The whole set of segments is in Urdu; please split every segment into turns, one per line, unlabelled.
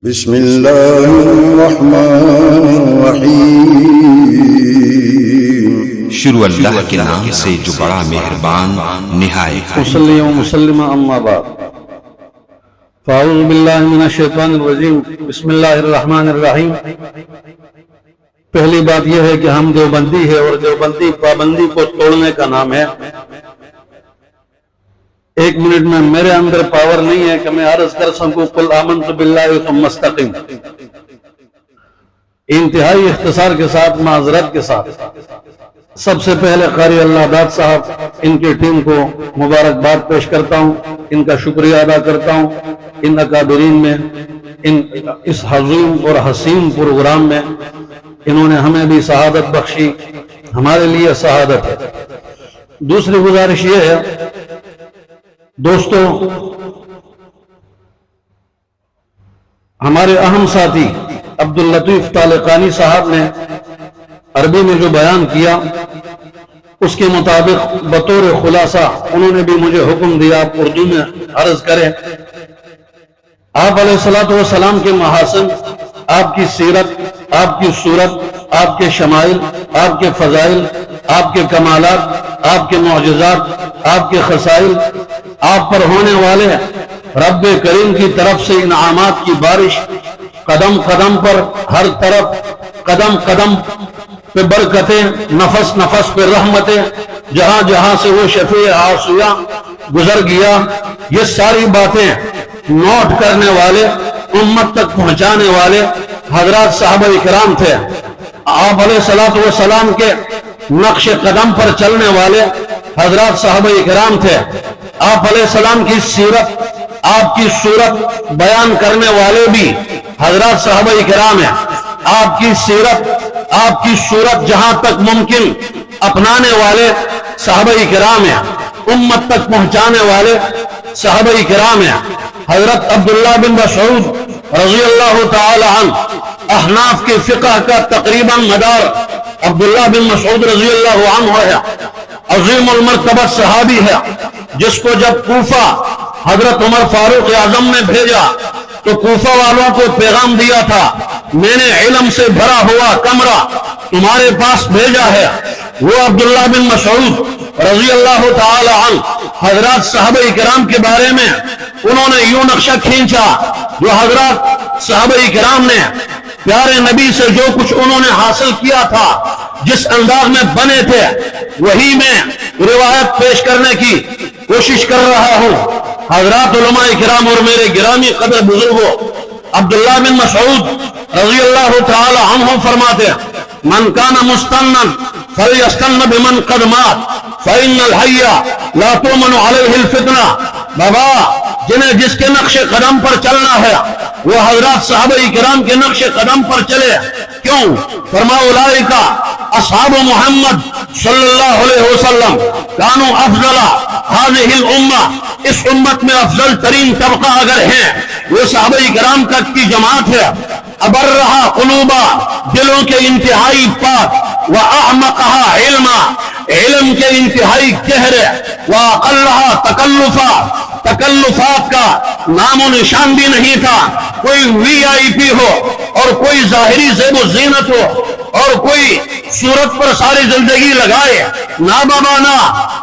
بسم اللہ الرحمن الرحیم۔
شروع اللہ کے نام سے جو بڑا مہربان نہایت
مصلی و مسلم اما بعد، فاعوذ باللہ من الشیطان الرجیم، بسم اللہ الرحمن الرحیم۔ پہلی بات یہ ہے کہ ہم دیوبندی ہے اور دیوبندی پابندی کو توڑنے کا نام ہے۔ ایک منٹ میں میرے اندر پاور نہیں ہے کہ میں عرض کر سکوں قل آمنت باللہ ثم استقم۔ انتہائی اختصار کے ساتھ، معذرت کے ساتھ، سب سے پہلے قاری اللہ داد صاحب، ان کی ٹیم کو مبارکباد پیش کرتا ہوں، ان کا شکریہ ادا کرتا ہوں۔ ان اکابرین میں، اس عظیم اور حسین پروگرام میں انہوں نے ہمیں بھی سعادت بخشی، ہمارے لیے سعادت ہے۔ دوسری گزارش یہ ہے دوستو، ہمارے اہم ساتھی عبداللطیف طالقانی صاحب نے عربی میں جو بیان کیا اس کے مطابق بطور خلاصہ انہوں نے بھی مجھے حکم دیا آپ اردو میں عرض کریں۔ آپ علیہ الصلوۃ والسلام کے محاسن، آپ کی سیرت، آپ کی صورت، آپ کے شمائل، آپ کے فضائل، آپ کے کمالات، آپ کے معجزات، آپ کے خصائل، آپ پر ہونے والے رب کریم کی طرف سے انعامات کی بارش، قدم قدم پر، ہر طرف قدم قدم پہ برکتیں، نفس نفس پہ رحمتیں، جہاں جہاں سے وہ شفیع آسویاں گزر گیا، یہ ساری باتیں نوٹ کرنے والے، امت تک پہنچانے والے حضرات صحابہ اکرام تھے۔ آپ علیہ الصلوۃ والسلام کے نقش قدم پر چلنے والے حضرات صحابہ اکرام تھے۔ آپ علیہ السلام کی سیرت، آپ کی صورت بیان کرنے والے بھی حضرات صحابہ اکرام ہیں۔ آپ کی سیرت، آپ کی صورت جہاں تک ممکن اپنانے والے صحابہ اکرام ہیں، امت تک پہنچانے والے صحابہ اکرام ہیں۔ حضرت عبداللہ بن مسعود رضی اللہ تعالی عنہ، احناف کے فقہ کا تقریباً مدار عبداللہ بن مسعود رضی اللہ عنہ ہے۔ عظیم المرتبہ صحابی ہے، جس کو جب کوفہ حضرت عمر فاروق اعظم نے بھیجا تو کوفہ والوں کو پیغام دیا تھا، میں نے علم سے بھرا ہوا کمرہ تمہارے پاس بھیجا ہے۔ وہ عبداللہ بن مسعود رضی اللہ تعالی عنہ حضرات صحابہ اکرام کے بارے میں انہوں نے یوں نقشہ کھینچا، جو حضرات صحابہ اکرام نے پیارے نبی سے جو کچھ انہوں نے حاصل کیا تھا، جس انداز میں بنے تھے، وہی میں روایت پیش کرنے کی کوشش کر رہا ہوں۔ حضرات علماء کرام اور میرے گرامی قدر بزرگوں، عبداللہ بن مسعود رضی اللہ تعالی عنہ فرماتے ہیں، من کان مستنن فلیستن بمن قد مات فإن الحی لا تؤمن علیہ الفتنہ۔ بابا، جنہیں جس کے نقش قدم پر چلنا ہے وہ حضرات صحابہ کرام کے نقش قدم پر چلے۔ کیوں؟ فرمایا اولئک اصحاب محمد صلی اللہ علیہ وسلم کانوا افضل هذه الامہ، اس امت میں افضل ترین طبقہ اگر ہیں وہ صحابہ کرام کی جماعت ہے۔ ابرہا قلوبا، دلوں کے انتہائی پاک، واعمقہا علما، علم کے انتہائی گہرے، واقلہا تکلفا، تکلفات کا نام و نشان بھی نہیں تھا۔ کوئی وی آئی پی ہو اور کوئی ظاہری زیب و زینت ہو اور کوئی صورت پر ساری زندگی لگائے، نا بابا نا،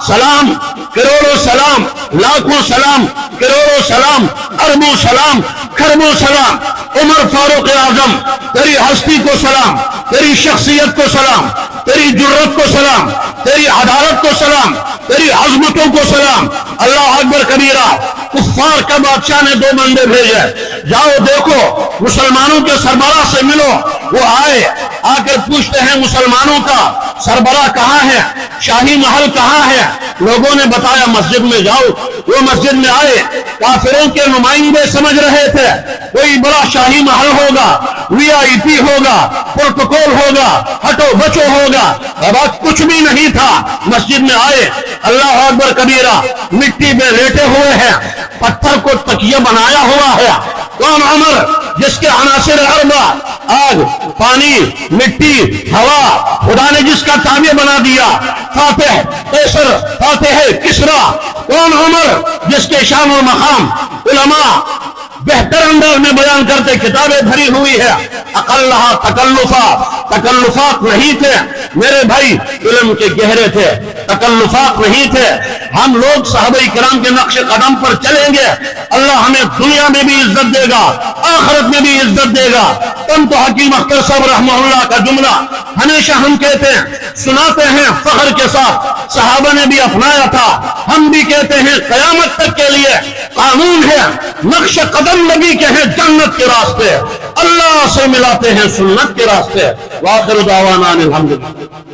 سلام کروڑوں سلام، لاکھوں سلام، کروڑوں سلام، اربوں سلام، کھربوں سلام۔ عمر فاروق اعظم، تیری ہستی کو سلام، تیری شخصیت کو سلام، تیری جرت کو سلام، تیری عدالت کو سلام، تیری عظمتوں کو سلام۔ اللہ اکبر کبیرہ۔ کفار کا بادشاہ نے دو بندے بھیجے، جاؤ دیکھو مسلمانوں کے سربراہ سے ملو۔ وہ آئے، آ کر پوچھتے ہیں مسلمانوں کا سربراہ کہاں ہے، شاہی محل کہاں ہے؟ لوگوں نے بتایا مسجد میں جاؤ۔ وہ مسجد میں آئے، کافروں کے نمائندے سمجھ رہے تھے کوئی بڑا شاہی محل ہوگا، وی آئی پی ہوگا، پروٹوکول ہوگا، ہٹو بچو ہوگا۔ اب کچھ بھی نہیں تھا۔ مسجد میں آئے، اللہ اکبر کبیرہ، مٹی میں لیٹے ہوئے ہیں، پتھر کو تکیہ بنایا ہوا ہے۔ کون؟ عمر، جس کے عناصر اربع، آگ، پانی، مٹی، ہوا، خدا نے جس کا تابع بنا دیا۔ فاتح قیصر، فاتح کسریٰ۔ کون؟ عمر، جس کے شان و مقام علماء
بہتر انداز میں بیان کرتے کتابیں بھری ہوئی ہے. اقلھا تکلفات نہیں تھے میرے بھائی، علم کے گہرے تھے، تکلفات نہیں تھے. ہم لوگ صحابہ کرام کے نقش قدم پر چلیں گے، اللہ ہمیں دنیا میں بھی عزت دے گا، آخرت میں بھی عزت دے گا. تم تو حکیم اختر صاحب رحمہ اللہ کا جملہ ہمیشہ ہم کہتے ہیں، سناتے ہیں فخر کے ساتھ، صحابہ نے بھی اپنایا تھا، ہم بھی کہتے ہیں قیامت تک کے لیے قانون ہے، نقش قدم نبی کے ہیں جنت کے راستے، اللہ سے ملاتے ہیں سنت کے راستے. وآخر دعوانا الحمدللہ.